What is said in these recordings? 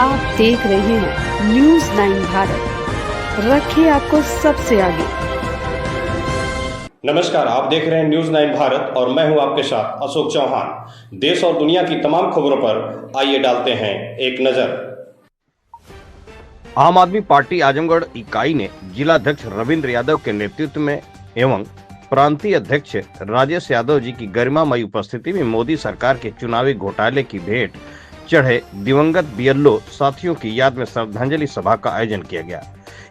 आप देख रहे हैं न्यूज 9 भारत, रखिए आपको सबसे आगे। नमस्कार, आप देख रहे हैं न्यूज 9 भारत और मैं हूं आपके साथ अशोक चौहान। देश और दुनिया की तमाम खबरों पर आइए डालते हैं एक नजर। आम आदमी पार्टी आजमगढ़ इकाई ने जिलाध्यक्ष रविंद्र यादव के नेतृत्व में एवं प्रांतीय अध्यक्ष राजेश यादव जी की गरिमामयी उपस्थिति में मोदी सरकार के चुनावी घोटाले की भेंट चढ़े दिवंगत बीएलओ साथियों की याद में श्रद्धांजलि सभा का आयोजन किया गया।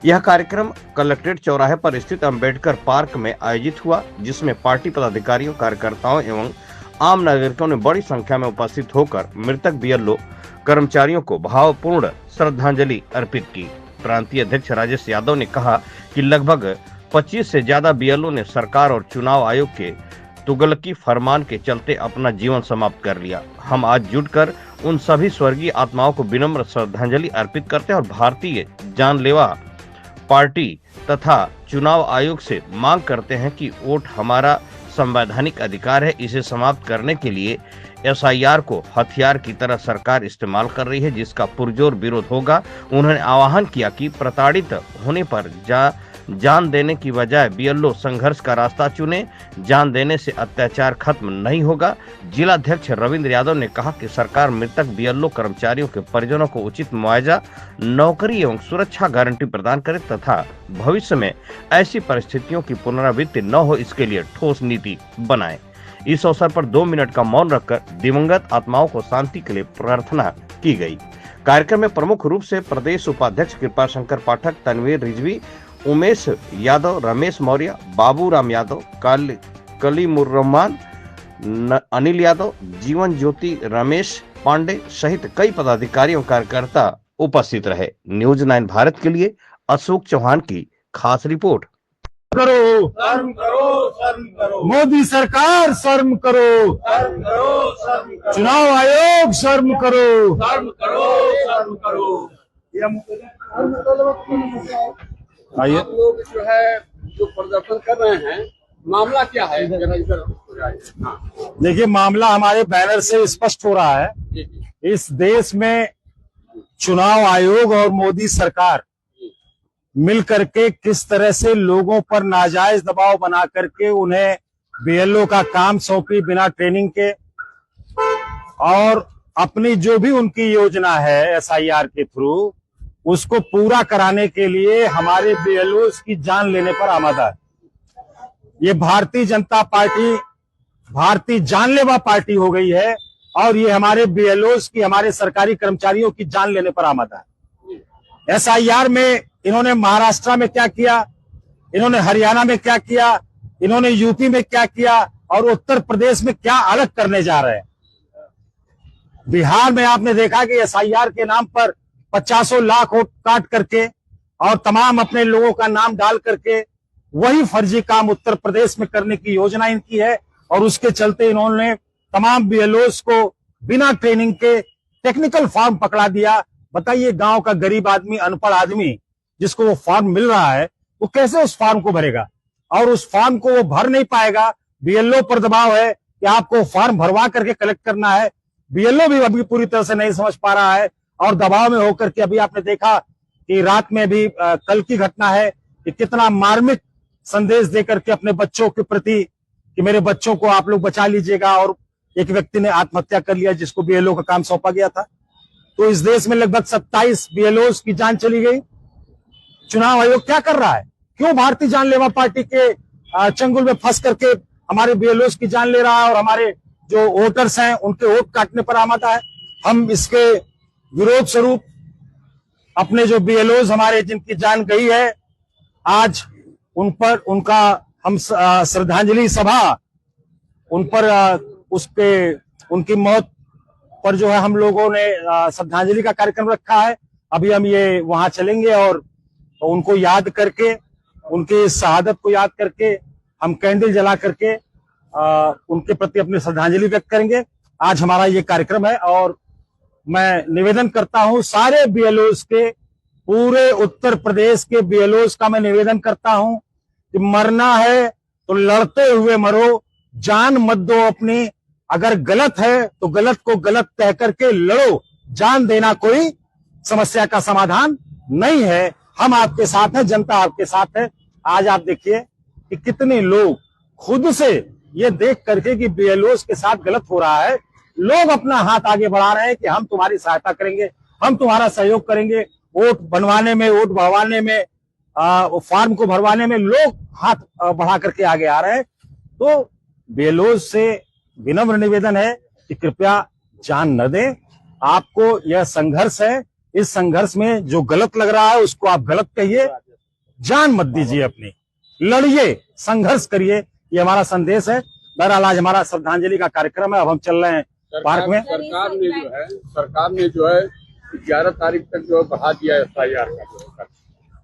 यह कार्यक्रम कलेक्ट्रेट चौराहे पर स्थित अंबेडकर पार्क में आयोजित हुआ, जिसमें पार्टी पदाधिकारियों, कार्यकर्ताओं एवं आम नागरिकों ने बड़ी संख्या में उपस्थित होकर मृतक बीएलओ कर्मचारियों को भावपूर्ण श्रद्धांजलि अर्पित की। प्रांतीय अध्यक्ष राजेश यादव ने कहा कि लगभग 25 से ज्यादा बीएलओ ने सरकार और चुनाव आयोग के तुगलकी फरमान के चलते अपना जीवन समाप्त कर लिया। हम आज जुटकर उन सभी स्वर्गीय आत्माओं को विनम्र श्रद्धांजलि अर्पित करते हैं और भारतीय जानलेवा पार्टी तथा चुनाव आयोग से मांग करते हैं कि वोट हमारा संवैधानिक अधिकार है, इसे समाप्त करने के लिए एसआईआर को हथियार की तरह सरकार इस्तेमाल कर रही है, जिसका पुरजोर विरोध होगा। उन्होंने आह्वान किया कि प्रताड़ित होने पर जान देने की बजाय बीएलओ संघर्ष का रास्ता चुने। जान देने से अत्याचार खत्म नहीं होगा। जिलाध्यक्ष रविंद्र यादव ने कहा कि सरकार मृतक बीएलओ कर्मचारियों के परिजनों को उचित मुआवजा, नौकरी एवं सुरक्षा गारंटी प्रदान करे तथा भविष्य में ऐसी परिस्थितियों की पुनरावृत्ति न हो, इसके लिए ठोस नीति बनाए। इस अवसर पर 2 मिनट का मौन रखकर दिवंगत आत्माओं को शांति के लिए प्रार्थना की गई। कार्यक्रम में प्रमुख रूप से प्रदेश उपाध्यक्ष कृपा शंकर पाठक, तनवीर रिजवी, उमेश यादव, रमेश मौर्य, बाबूराम यादव, कलीमुर्रहमान, अनिल यादव, जीवन ज्योति, रमेश पांडे सहित कई पदाधिकारी और कार्यकर्ता उपस्थित रहे। न्यूज 9 भारत के लिए अशोक चौहान की खास रिपोर्ट। करो, शर्म करो, शर्म करो, मोदी सरकार शर्म करो, शर्म करो, शर्म करो, चुनाव आयोग शर्म करो, शर्म करो, शर्म करो। आइए, आप लोग जो है जो प्रदर्शन कर रहे हैं, मामला क्या है? देखिए, मामला हमारे बैनर से स्पष्ट हो रहा है। इस देश में चुनाव आयोग और मोदी सरकार मिल करके किस तरह से लोगों पर नाजायज दबाव बना करके उन्हें बीएलओ का काम सौंपी बिना ट्रेनिंग के, और अपनी जो भी उनकी योजना है एसआईआर के थ्रू, उसको पूरा कराने के लिए हमारे बीएलओ की जान लेने पर आमादा है। ये भारतीय जनता पार्टी भारतीय जानलेवा पार्टी हो गई है और ये हमारे बीएलओ की, हमारे सरकारी कर्मचारियों की जान लेने पर आमादा है। एसआईआर में इन्होंने महाराष्ट्र में क्या किया, इन्होंने हरियाणा में क्या किया, इन्होंने यूपी में क्या किया और उत्तर प्रदेश में क्या अलग करने जा रहे हैं। बिहार में आपने देखा कि एसआईआर के नाम पर 50 लाख वोट काट करके और तमाम अपने लोगों का नाम डाल करके वही फर्जी काम उत्तर प्रदेश में करने की योजना इनकी है, और उसके चलते इन्होंने तमाम बीएलओस को बिना ट्रेनिंग के टेक्निकल फॉर्म पकड़ा दिया। बताइए, गांव का गरीब आदमी, अनपढ़ आदमी जिसको वो फॉर्म मिल रहा है, वो कैसे उस फॉर्म को भरेगा? और उस फॉर्म को वो भर नहीं पाएगा। बीएलओ पर दबाव है कि आपको फॉर्म भरवा करके कलेक्ट करना है। बीएलओ भी अभी पूरी तरह से नहीं समझ पा रहा है और दबाव में होकर के अभी आपने देखा कि रात में भी कल की घटना है कि कितना मार्मिक संदेश देकर के अपने बच्चों के प्रति कि मेरे बच्चों को आप लोग बचा लीजिएगा, और एक व्यक्ति ने आत्महत्या कर लिया जिसको बीएलओ का काम सौंपा गया था। तो इस देश में लगभग 27 बीएलओ की जान चली गई। चुनाव आयोग क्या कर रहा है? क्यों भारतीय जानलेवा पार्टी के चंगुल में फंस करके हमारे बीएलओ की जान ले रहा है और हमारे जो वोटर्स हैं उनके वोट काटने पर आमादा है? हम इसके विरोध स्वरूप अपने जो बीएलओ हमारे जिनकी जान गई है, आज उन पर उनका हम श्रद्धांजलि सभा, उन पर उसके उनकी मौत पर जो है हम लोगों ने श्रद्धांजलि का कार्यक्रम रखा है। अभी हम ये वहां चलेंगे और उनको याद करके, उनकी शहादत को याद करके हम कैंडल जला करके उनके प्रति अपनी श्रद्धांजलि व्यक्त करेंगे। आज हमारा ये कार्यक्रम है और मैं निवेदन करता हूं सारे बीएलओस के, पूरे उत्तर प्रदेश के बीएलओस का मैं निवेदन करता हूं कि मरना है तो लड़ते हुए मरो, जान मत दो अपनी। अगर गलत है तो गलत को गलत कह करके लड़ो। जान देना कोई समस्या का समाधान नहीं है। हम आपके साथ हैं, जनता आपके साथ है। आज आप देखिए कि कितने लोग खुद से ये देख करके कि बीएलओ के साथ गलत हो रहा है, लोग अपना हाथ आगे बढ़ा रहे हैं कि हम तुम्हारी सहायता करेंगे, हम तुम्हारा सहयोग करेंगे। वोट बनवाने में, वोट बढ़वाने में, फॉर्म को भरवाने में लोग हाथ बढ़ा करके आगे आ रहे हैं। तो बीएलओ से विनम्र निवेदन है कि कृपया जान न दें। आपको यह संघर्ष है, इस संघर्ष में जो गलत लग रहा है उसको आप गलत कहिए, जान मत दीजिए अपनी, लड़िए, संघर्ष करिए। ये हमारा संदेश है। बहरहाल आज हमारा श्रद्धांजलि का कार्यक्रम है। अब हम चल रहे हैं पार्क में। सरकार ने जो है 11 तारीख तक जो बढ़ा दिया है SIR का,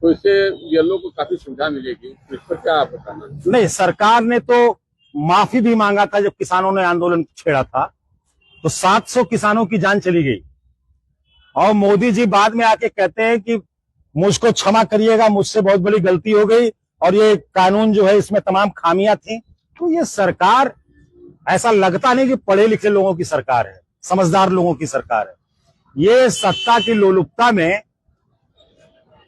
तो इससे ये लोग को काफी सुविधा मिलेगी। इस पर क्या आप बताना? नहीं, सरकार ने तो माफी भी मांगा था जब किसानों ने आंदोलन छेड़ा था, तो 700 किसानों की जान चली गई। और मोदी जी बाद में आके कहते हैं कि मुझको क्षमा करिएगा, मुझसे बहुत बड़ी गलती हो गई और ये कानून जो है इसमें तमाम खामियां थी। तो ये सरकार, ऐसा लगता नहीं कि पढ़े लिखे लोगों की सरकार है, समझदार लोगों की सरकार है। ये सत्ता की लोलुपता में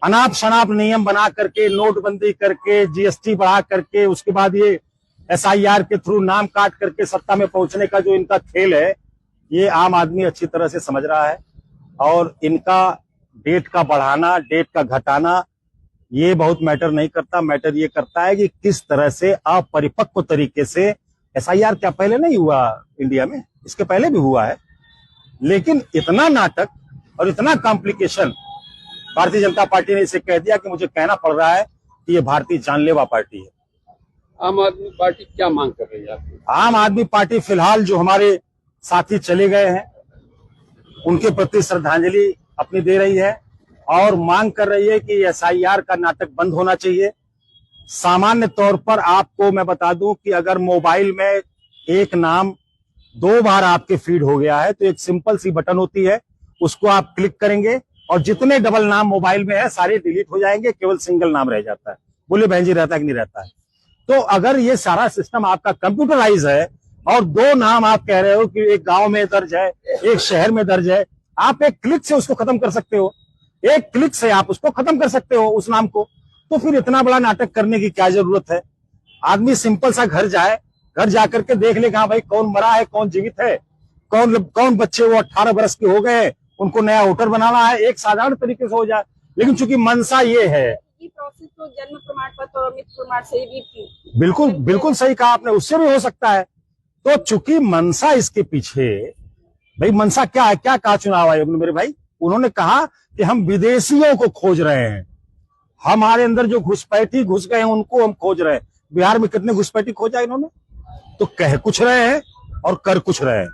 अनाप शनाप नियम बना करके, नोटबंदी करके, जीएसटी बढ़ा करके, उसके बाद ये SIR के थ्रू नाम काट करके सत्ता में पहुंचने का जो इनका खेल है, ये आम आदमी अच्छी तरह से समझ रहा है। और इनका डेट का बढ़ाना, डेट का घटाना, ये बहुत मैटर नहीं करता। मैटर ये करता है कि किस तरह से अपरिपक्व तरीके से SIR क्या पहले नहीं हुआ इंडिया में, इसके पहले भी हुआ है, लेकिन इतना नाटक और इतना कॉम्प्लिकेशन भारतीय जनता पार्टी ने इसे कह दिया कि मुझे कहना पड़ रहा है कि ये भारतीय जानलेवा पार्टी है। आम आदमी पार्टी क्या मांग कर रही है? आम आदमी पार्टी फिलहाल जो हमारे साथी चले गए हैं उनके प्रति श्रद्धांजलि अपनी दे रही है और मांग कर रही है कि SIR का नाटक बंद होना चाहिए। सामान्य तौर पर आपको मैं बता दूं कि अगर मोबाइल में एक नाम 2 बार आपके फीड हो गया है तो एक सिंपल सी बटन होती है, उसको आप क्लिक करेंगे और जितने डबल नाम मोबाइल में है सारे डिलीट हो जाएंगे, केवल सिंगल नाम रह जाता है। बोले बहन जी रहता है कि नहीं रहता है? तो अगर ये सारा सिस्टम आपका कंप्यूटराइज है और 2 नाम आप कह रहे हो कि एक गांव में दर्ज है, एक शहर में दर्ज है, आप एक क्लिक से उसको खत्म कर सकते हो, एक क्लिक से आप उसको खत्म कर सकते हो उस नाम को। तो फिर इतना बड़ा नाटक करने की क्या जरूरत है? आदमी सिंपल सा घर जाए, घर जाकर के देख ले भाई कौन मरा है, कौन जीवित है, कौन बच्चे वो 18 वर्ष के हो गए, उनको नया वोटर बनाना है, एक साधारण तरीके से हो जाए। लेकिन चूंकि मनसा ये है, प्रोसेस तो जन्म प्रमाण पत्र और मृत्यु प्रमाण से भी थी। बिल्कुल सही कहा आपने, उससे भी हो सकता है। तो चूंकि मनसा इसके पीछे, भाई मनसा क्या है, क्या कहा चुनाव आयोग ने मेरे भाई? उन्होंने कहा कि हम विदेशियों को खोज रहे हैं, हमारे अंदर जो घुसपैठी घुस गए हैं उनको हम खोज रहे हैं। बिहार में कितने घुसपैठी खोजा इन्होंने? तो कह कुछ रहे हैं और कर कुछ रहे हैं।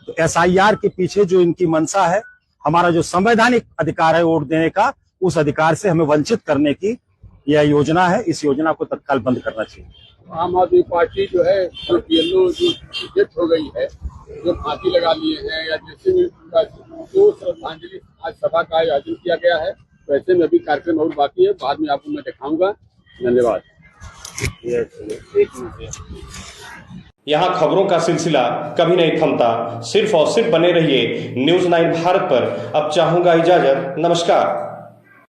तो SIR के पीछे जो इनकी मनसा है, हमारा जो संवैधानिक अधिकार है वोट देने का, उस अधिकार से हमें वंचित करने की यह योजना है। इस योजना को तत्काल बंद करना चाहिए। आम आदमी पार्टी जो है, जो BLO जो डेथ हो गई है, जो फांसी लगा लिए हैं, या जैसे भी जो श्रद्धांजलि आज सभा का आयोजन किया गया है, वैसे में भी कार्यक्रम और बाकी है, बाद में आपको मैं दिखाऊंगा। धन्यवाद। यहाँ खबरों का सिलसिला कभी नहीं थमता। सिर्फ और सिर्फ बने रहिए न्यूज़ 9 भारत पर। अब चाहूंगा इजाजत। नमस्कार।